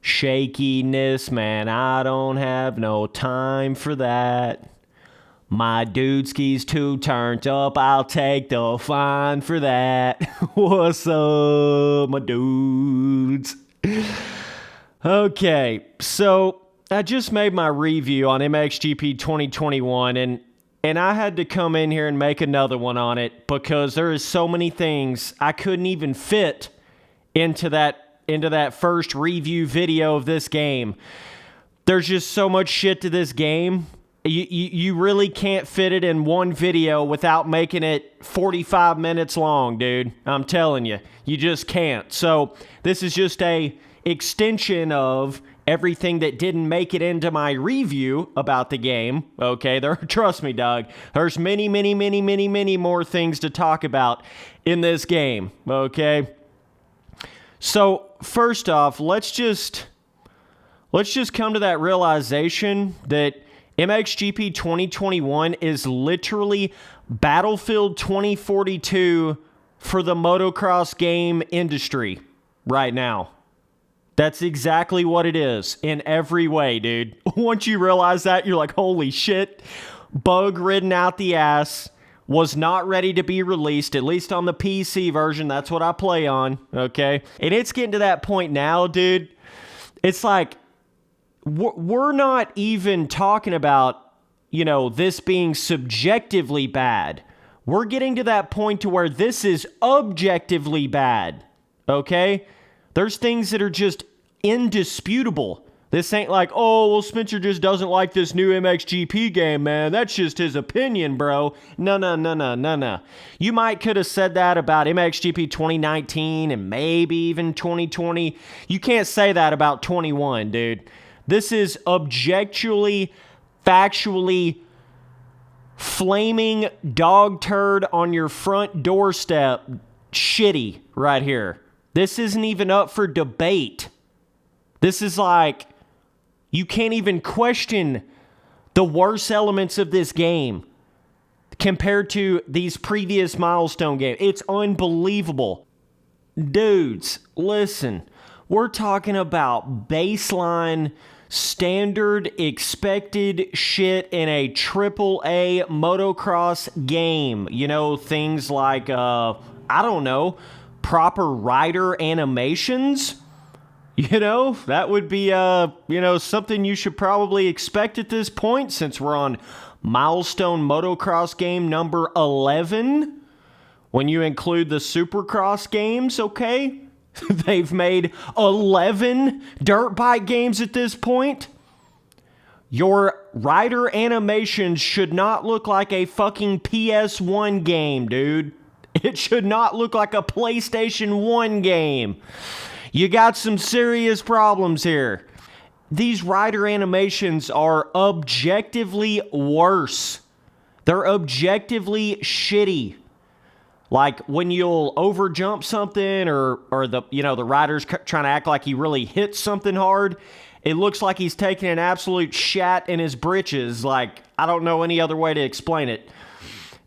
Shakiness, man, I don't have no time for that. My dude skis too turned up, I'll take the fine for that. What's up, my dudes? Okay, so I just made my review on MXGP 2021, and I had to come in here and make another one on it because there is so many things I couldn't even fit into that first review video of this game. There's just so much shit to this game. You really can't fit it in one video without making it 45 minutes long, dude. I'm telling you, you just can't. So this is just a extension of everything that didn't make it into my review about the game. Okay, trust me, dog. There's many more things to talk about in this game. Okay. So first off, let's just come to that realization that MXGP 2021 is literally Battlefield 2042 for the motocross game industry right now. That's exactly what it is in every way, dude. Once you realize that, you're like, holy shit, bug ridden out the ass, was not ready to be released, at least on the PC version. That's what I play on, okay? And it's getting to that point now, dude. It's like, we're not even talking about, this being subjectively bad. We're getting to that point to where this is objectively bad, okay? There's things that are just indisputable. This ain't like, oh, well, Spencer just doesn't like this new MXGP game, man. That's just his opinion, bro. No. You might could have said that about MXGP 2019 and maybe even 2020. You can't say that about 21, dude. This is objectively, factually, flaming dog turd on your front doorstep shitty right here. This isn't even up for debate. This is like, you can't even question the worst elements of this game compared to these previous Milestone games. It's unbelievable. Dudes, listen, we're talking about baseline, standard, expected shit in a AAA motocross game. Things like, proper rider animations. That would be, something you should probably expect at this point since we're on Milestone motocross game number 11. When you include the Supercross games, okay? They've made 11 dirt bike games at this point. Your rider animations should not look like a fucking PS1 game, dude. It should not look like a PlayStation 1 game. You got some serious problems here. These rider animations are objectively worse. They're objectively shitty. Like when you'll overjump something or the rider's trying to act like he really hit something hard, it looks like he's taking an absolute shat in his britches. Like, I don't know any other way to explain it.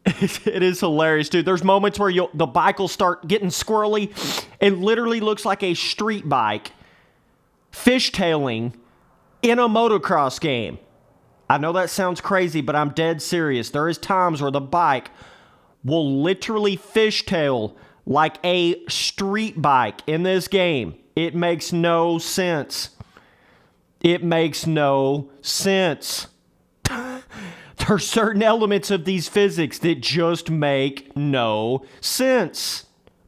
It is hilarious, dude. There's moments where the bike will start getting squirrely. It literally looks like a street bike fishtailing in a motocross game. I know that sounds crazy, but I'm dead serious. There is times where the bike will literally fishtail like a street bike in this game. It makes no sense. It makes no sense. There are certain elements of these physics that just make no sense.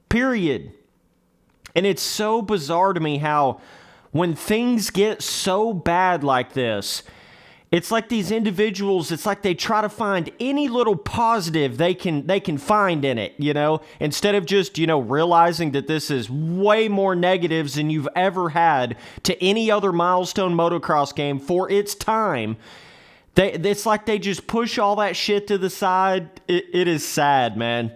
Period. And it's so bizarre to me how when things get so bad like this, it's like these individuals, it's like they try to find any little positive they can find in it, instead of just, realizing that this is way more negatives than you've ever had to any other Milestone motocross game for its time. It's like they just push all that shit to the side. It is sad, man.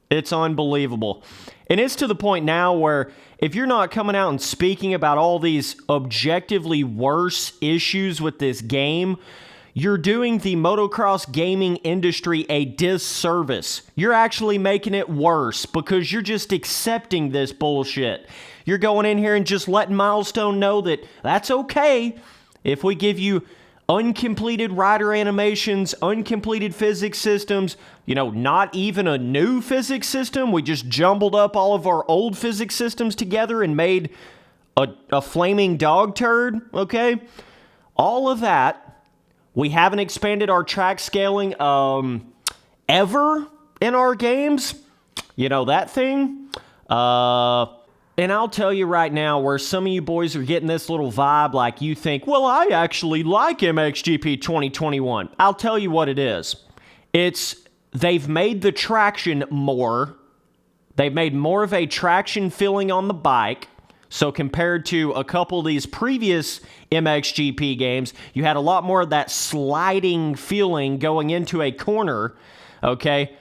It's unbelievable. And it's to the point now where if you're not coming out and speaking about all these objectively worse issues with this game, you're doing the motocross gaming industry a disservice. You're actually making it worse because you're just accepting this bullshit. You're going in here and just letting Milestone know that that's okay if we give you uncompleted rider animations, uncompleted physics systems, not even a new physics system. We just jumbled up all of our old physics systems together and made a flaming dog turd, okay? All of that. We haven't expanded our track scaling ever in our games. That thing. And I'll tell you right now, where some of you boys are getting this little vibe like you think, well, I actually like MXGP 2021. I'll tell you what it is. They've made the traction more. They've made more of a traction feeling on the bike. So compared to a couple of these previous MXGP games, you had a lot more of that sliding feeling going into a corner, okay?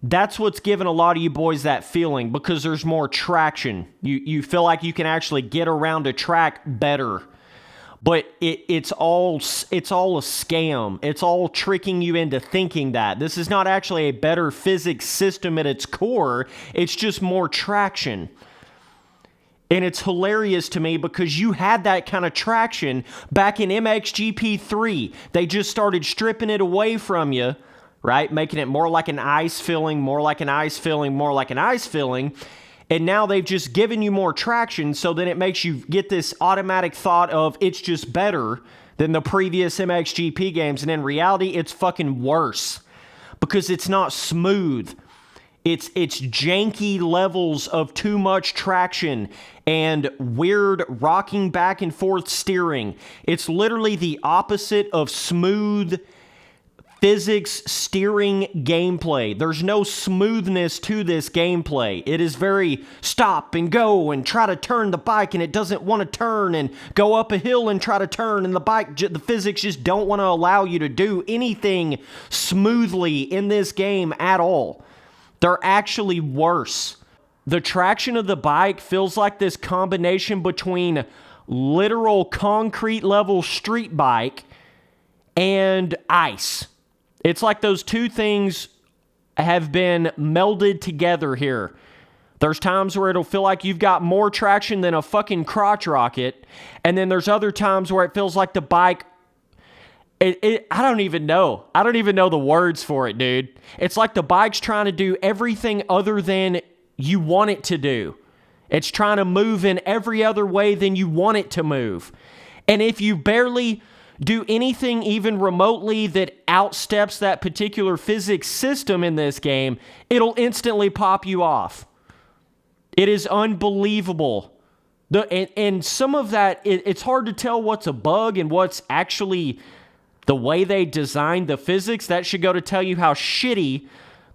That's what's giving a lot of you boys that feeling because there's more traction. You feel like you can actually get around a track better. But it's all a scam. It's all tricking you into thinking that. This is not actually a better physics system at its core. It's just more traction. And it's hilarious to me because you had that kind of traction back in MXGP 3. They just started stripping it away from you, right? Making it more like an ice filling, more like an ice filling, more like an ice filling. And now they've just given you more traction, so then it makes you get this automatic thought of it's just better than the previous MXGP games. And in reality, it's fucking worse because it's not smooth. It's janky levels of too much traction and weird rocking back and forth steering. It's literally the opposite of smooth physics steering gameplay. There's no smoothness to this gameplay. It is very stop and go and try to turn the bike and it doesn't want to turn, and go up a hill and try to turn, and the physics just don't want to allow you to do anything smoothly in this game at all. They're actually worse. The traction of the bike feels like this combination between literal concrete level street bike and ice. It's like those two things have been melded together here. There's times where it'll feel like you've got more traction than a fucking crotch rocket, and then there's other times where it feels like the bike I don't even know. I don't even know the words for it, dude. It's like the bike's trying to do everything other than you want it to do. It's trying to move in every other way than you want it to move. And if you barely do anything even remotely that outsteps that particular physics system in this game, it'll instantly pop you off. It is unbelievable. And some of that, it's hard to tell what's a bug and what's actually the way they designed the physics. That should go to tell you how shitty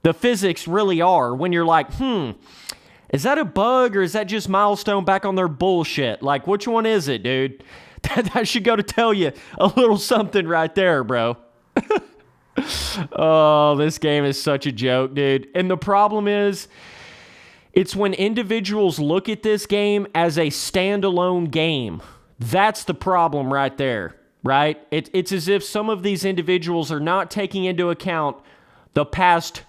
the physics really are when you're like, is that a bug or is that just Milestone back on their bullshit? Like, which one is it, dude? That should go to tell you a little something right there, bro. Oh, this game is such a joke, dude. And the problem is, it's when individuals look at this game as a standalone game. That's the problem right there. Right? It's as if some of these individuals are not taking into account the past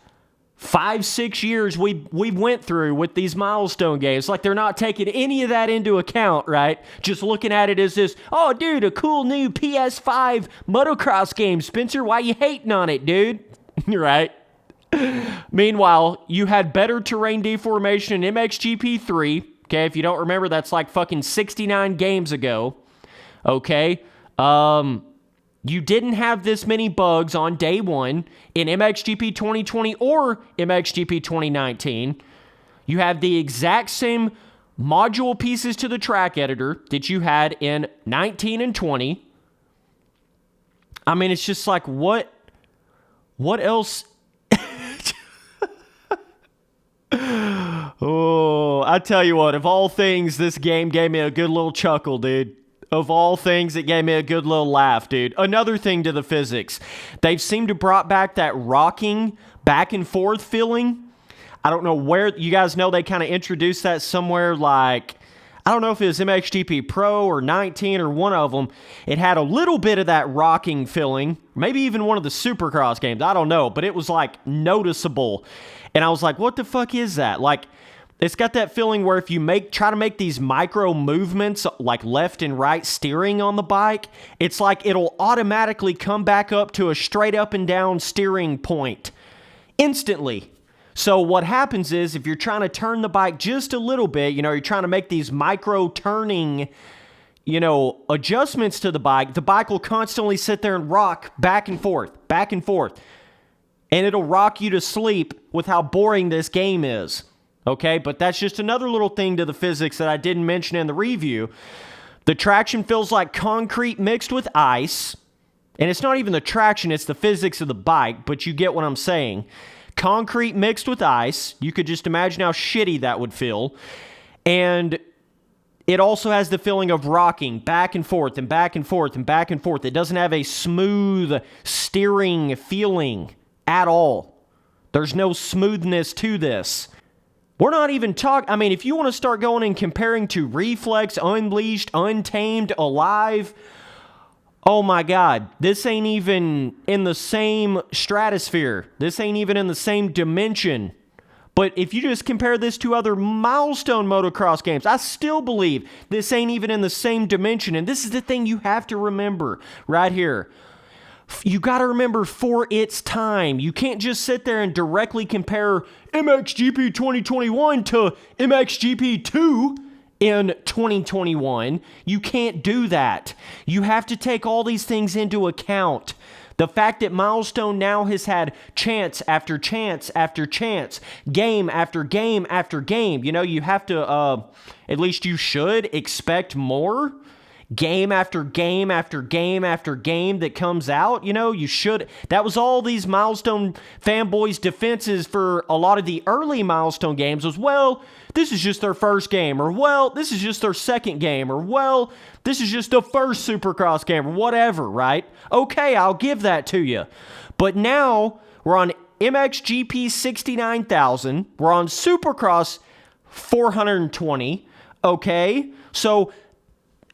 5-6 years we went through with these Milestone games. Like, they're not taking any of that into account, right? Just looking at it as this, oh, dude, a cool new PS5 motocross game. Spencer, why you hating on it, dude? Right? Meanwhile, you had better terrain deformation in MXGP 3. Okay, if you don't remember, that's like fucking 69 games ago. Okay? You didn't have this many bugs on day one in MXGP 2020 or MXGP 2019. You have the exact same module pieces to the track editor that you had in 19 and 20. I mean, it's just like, what else? Oh, I tell you what, of all things, this game gave me a good little chuckle, dude. Of all things, it gave me a good little laugh, dude. Another thing to the physics. They've seemed to brought back that rocking back and forth feeling. I don't know where, you guys know they kind of introduced that somewhere like, I don't know if it was MXGP Pro or 19 or one of them. It had a little bit of that rocking feeling, maybe even one of the Supercross games. I don't know, but it was like noticeable. And I was like, what the fuck is that? Like, it's got that feeling where if you try to make these micro movements like left and right steering on the bike, it's like it'll automatically come back up to a straight up and down steering point instantly. So what happens is if you're trying to turn the bike just a little bit, you're trying to make these micro turning, adjustments to the bike will constantly sit there and rock back and forth. And it'll rock you to sleep with how boring this game is. Okay, but that's just another little thing to the physics that I didn't mention in the review. The traction feels like concrete mixed with ice. And it's not even the traction, it's the physics of the bike, but you get what I'm saying. Concrete mixed with ice. You could just imagine how shitty that would feel. And it also has the feeling of rocking back and forth and back and forth and back and forth. It doesn't have a smooth steering feeling at all. There's no smoothness to this. We're not even talking, if you want to start going and comparing to Reflex, Unleashed, Untamed, Alive, oh my God, this ain't even in the same stratosphere. This ain't even in the same dimension. But if you just compare this to other Milestone motocross games, I still believe this ain't even in the same dimension. And this is the thing you have to remember right here. You got to remember for its time. You can't just sit there and directly compare MXGP 2021 to MXGP 2 in 2021. You can't do that. You have to take all these things into account. The fact that Milestone now has had chance after chance after chance, game after game after game. You have to, at least you should expect more. Game after game after game after game that comes out, you should. That was all these Milestone fanboys' defenses for a lot of the early Milestone games was, well, this is just their first game, or, well, this is just their second game, or, well, this is just the first Supercross game, or whatever, right? Okay, I'll give that to you. But now we're on MXGP 69,000. We're on Supercross 420, okay? So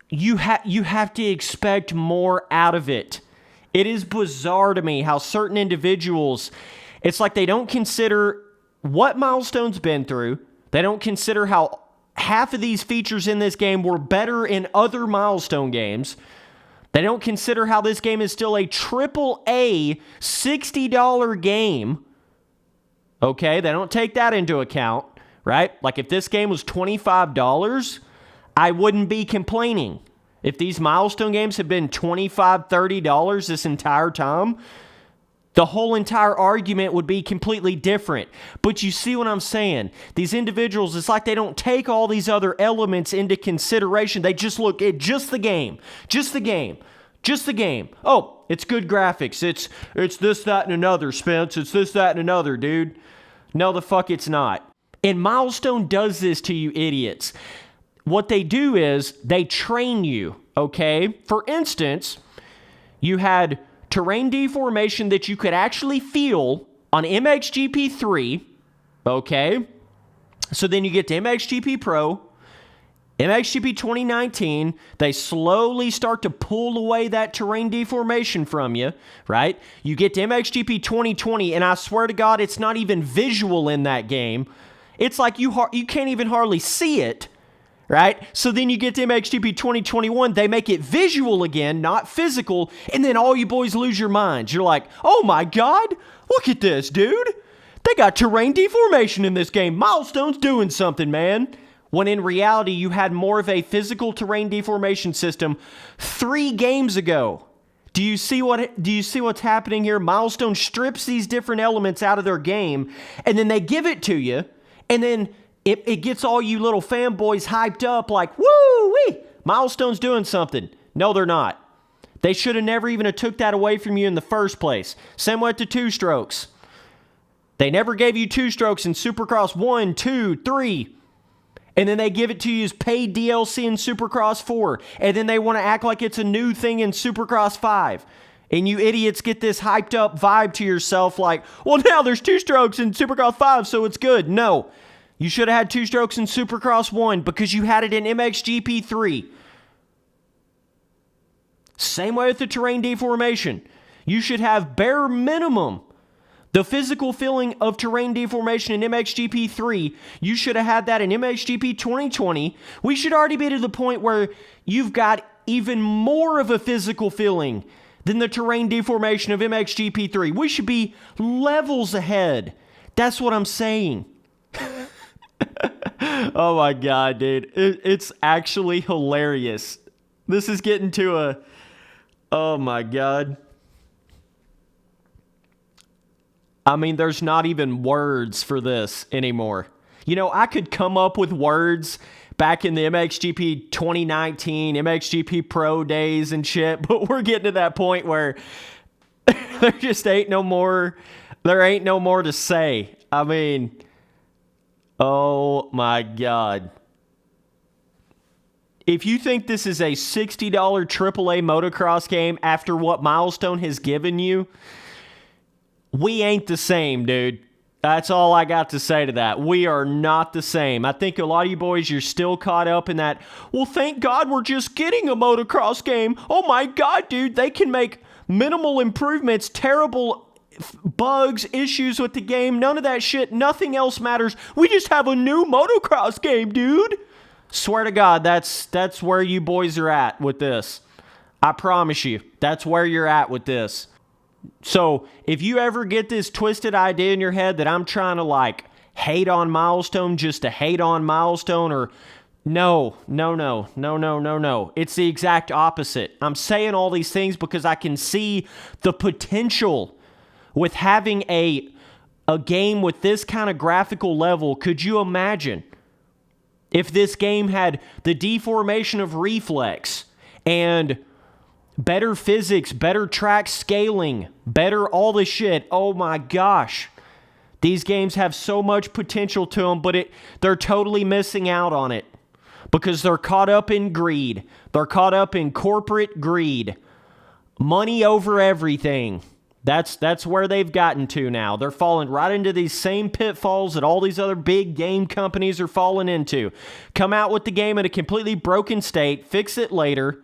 you have to expect more out of it. It is bizarre to me how certain individuals, it's like they don't consider what Milestone's been through. They don't consider how half of these features in this game were better in other Milestone games. They don't consider how this game is still a AAA $60 game. Okay, they don't take that into account, right? Like if this game was $25, I wouldn't be complaining. If these Milestone games had been $25, $30 this entire time, the whole entire argument would be completely different. But you see what I'm saying? These individuals, it's like they don't take all these other elements into consideration. They just look at just the game. Just the game. Just the game. Oh, it's good graphics. It's this, that, and another, Spence. It's this, that, and another, dude. No, the fuck it's not. And Milestone does this to you idiots. What they do is they train you, okay? For instance, you had terrain deformation that you could actually feel on MXGP 3, okay? So then you get to MXGP Pro, MXGP 2019, they slowly start to pull away that terrain deformation from you, right? You get to MXGP 2020, and I swear to God, it's not even visual in that game. It's like you can't even hardly see it. Right? So then you get to MXGP 2021, they make it visual again, not physical, and then all you boys lose your minds. You're like, oh my God, look at this, dude. They got terrain deformation in this game. Milestone's doing something, man. When in reality, you had more of a physical terrain deformation system 3 games ago. Do you see what's happening here? Milestone strips these different elements out of their game, and then they give it to you, and then it gets all you little fanboys hyped up like, woo-wee, Milestone's doing something. No, they're not. They should have never even took that away from you in the first place. Same way with the 2-strokes. They never gave you 2-strokes in Supercross 1, 2, 3. And then they give it to you as paid DLC in Supercross 4. And then they want to act like it's a new thing in Supercross 5. And you idiots get this hyped up vibe to yourself like, well, now there's 2-strokes in Supercross 5, so it's good. No. You should have had 2 strokes in Supercross 1 because you had it in MXGP 3. Same way with the terrain deformation. You should have bare minimum the physical feeling of terrain deformation in MXGP 3. You should have had that in MXGP 2020. We should already be to the point where you've got even more of a physical feeling than the terrain deformation of MXGP 3. We should be levels ahead. That's what I'm saying. Oh my God, dude. It's actually hilarious. This is getting to a... Oh my God. I mean, there's not even words for this anymore. You know, I could come up with words back in the MXGP 2019, MXGP Pro days and shit, but we're getting to that point where there just ain't no more, there ain't no more to say. I mean, oh my God. If you think this is a $60 AAA motocross game after what Milestone has given you, we ain't the same, dude. That's all I got to say to that. We are not the same. I think a lot of you boys, you're still caught up in that, well, thank God we're just getting a motocross game. Oh my God, dude, they can make minimal improvements, terrible bugs, issues with the game, none of that shit, nothing else matters. We just have a new motocross game, dude. Swear to God, that's where you boys are at with this. I promise you, that's where you're at with this. So, if you ever get this twisted idea in your head that I'm trying to, like, hate on Milestone just to hate on Milestone, or no. It's the exact opposite. I'm saying all these things because I can see the potential with having a game with this kind of graphical level. Could you imagine if this game had the deformation of reflex and better physics, better track scaling, better all this shit? Oh my gosh. These games have so much potential to them, but they're totally missing out on it because they're caught up in greed. They're caught up in corporate greed. Money over everything. That's where they've gotten to now. They're falling right into these same pitfalls that all these other big game companies are falling into. Come out with the game in a completely broken state, fix it later.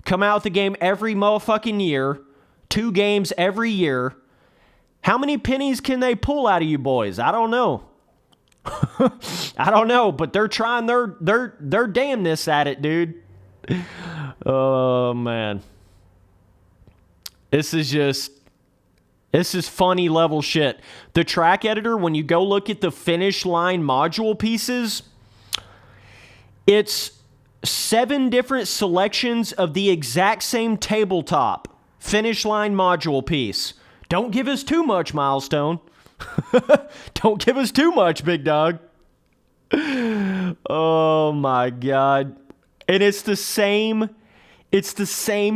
Come out with the game every motherfucking year. 2 games every year. How many pennies can they pull out of you boys? I don't know. I don't know, but they're trying their damnness at it, dude. Oh, man. This is funny level shit. The track editor, when you go look at the finish line module pieces, it's 7 different selections of the exact same tabletop finish line module piece. Don't give us too much, Milestone. Don't give us too much, big dog. Oh my God. And it's the same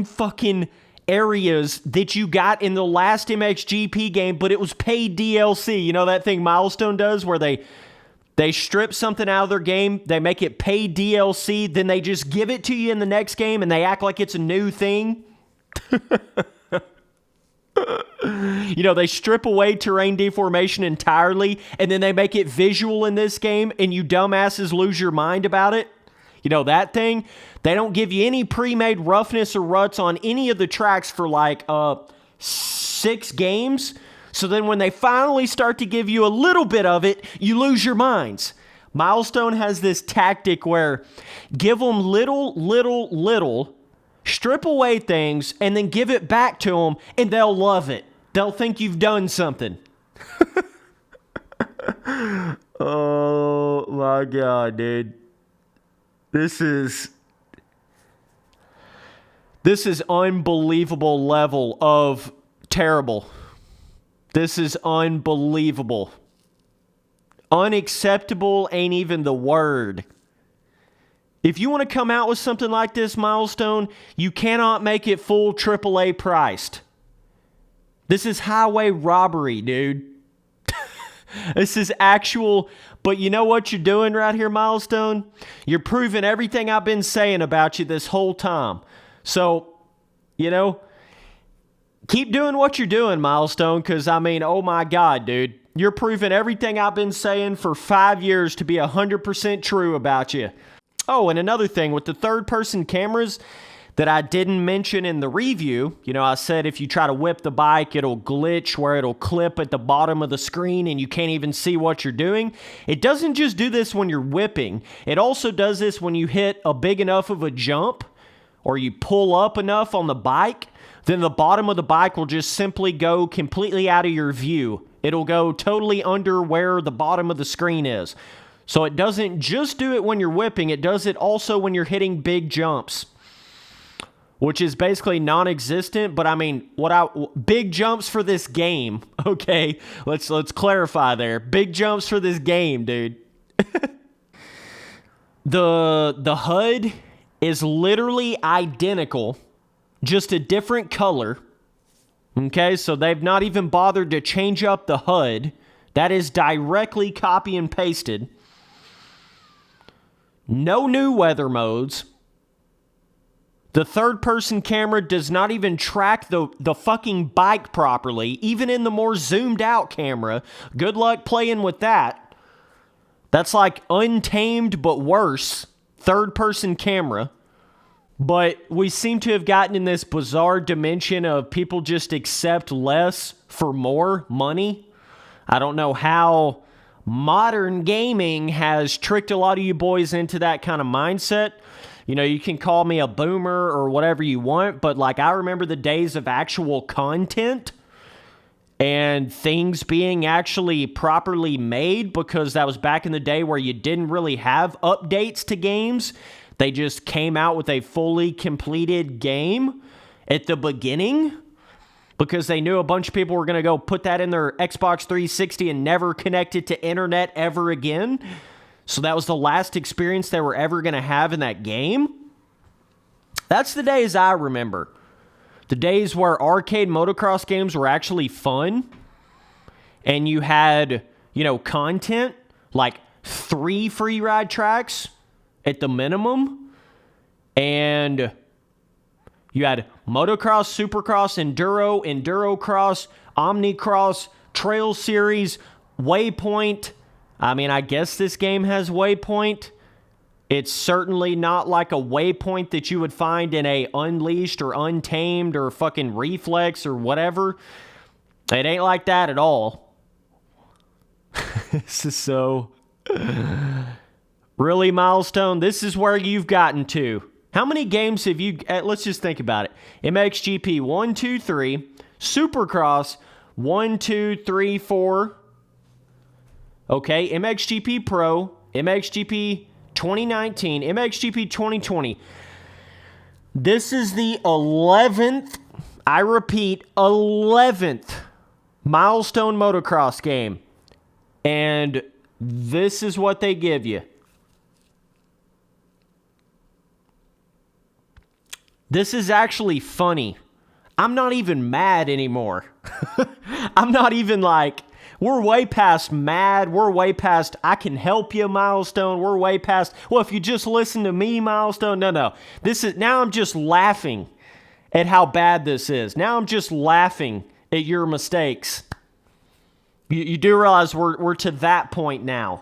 fucking areas that you got in the last MXGP game, but it was paid DLC. You know that thing Milestone does where they strip something out of their game, they make it paid DLC, then they just give it to you in the next game and they act like it's a new thing. You know, they strip away terrain deformation entirely and then they make it visual in this game and you dumbasses lose your mind about it. You know, that thing, they don't give you any pre-made roughness or ruts on any of the tracks for like 6 games. So then when they finally start to give you a little bit of it, you lose your minds. Milestone has this tactic where give them little, strip away things, and then give it back to them, and they'll love it. They'll think you've done something. Oh my God, dude. This is unbelievable level of terrible. This is unbelievable. Unacceptable ain't even the word. If you want to come out with something like this, Milestone, you cannot make it full AAA priced. This is highway robbery, dude. This is actual, but you know what you're doing right here, Milestone? You're proving everything I've been saying about you this whole time. So, you know, keep doing what you're doing, Milestone, because, I mean, oh my God, dude. You're proving everything I've been saying for 5 years to be 100% true about you. Oh, and another thing, with the third-person cameras that I didn't mention in the review, you know, I said if you try to whip the bike, it'll glitch where it'll clip at the bottom of the screen and you can't even see what you're doing. It doesn't just do this when you're whipping. It also does this when you hit a big enough of a jump or you pull up enough on the bike, then the bottom of the bike will just simply go completely out of your view. It'll go totally under where the bottom of the screen is. So it doesn't just do it when you're whipping, it does it also when you're hitting big jumps, which is basically non-existent. But I mean, big jumps for this game. Okay, let's clarify there. Big jumps for this game, dude. The HUD is literally identical, just a different color. Okay, so they've not even bothered to change up the HUD. That is directly copy and pasted. No new weather modes. The third-person camera does not even track the fucking bike properly, even in the more zoomed-out camera. Good luck playing with that. That's like untamed but worse third-person camera. But we seem to have gotten in this bizarre dimension of people just accept less for more money. I don't know how modern gaming has tricked a lot of you boys into that kind of mindset. You know, you can call me a boomer or whatever you want, but like I remember the days of actual content and things being actually properly made, because that was back in the day where you didn't really have updates to games. They just came out with a fully completed game at the beginning because they knew a bunch of people were going to go put that in their Xbox 360 and never connect it to internet ever again. So that was the last experience they were ever going to have in that game. That's the days I remember. The days where arcade motocross games were actually fun. And you had, you know, content, like 3 free ride tracks at the minimum. And you had motocross, supercross, enduro, endurocross, omnicross, trail series, waypoint. I mean, I guess this game has waypoint. It's certainly not like a waypoint that you would find in a Unleashed or Untamed or fucking Reflex or whatever. It ain't like that at all. This is so... Really, Milestone? This is where you've gotten to. How many games have you... let's just think about it. MXGP 1, 2, 3. Supercross 1, 2, 3, 4. Okay, MXGP Pro. MXGP 2019. MXGP 2020. This is the 11th, I repeat, 11th Milestone Motocross game. And this is what they give you. This is actually funny. I'm not even mad anymore. I'm not even like, we're way past mad. We're way past, I can help you, Milestone. We're way past, well, if you just listen to me, Milestone. No. This is, now I'm just laughing at how bad this is. Now I'm just laughing at your mistakes. You do realize we're to that point now.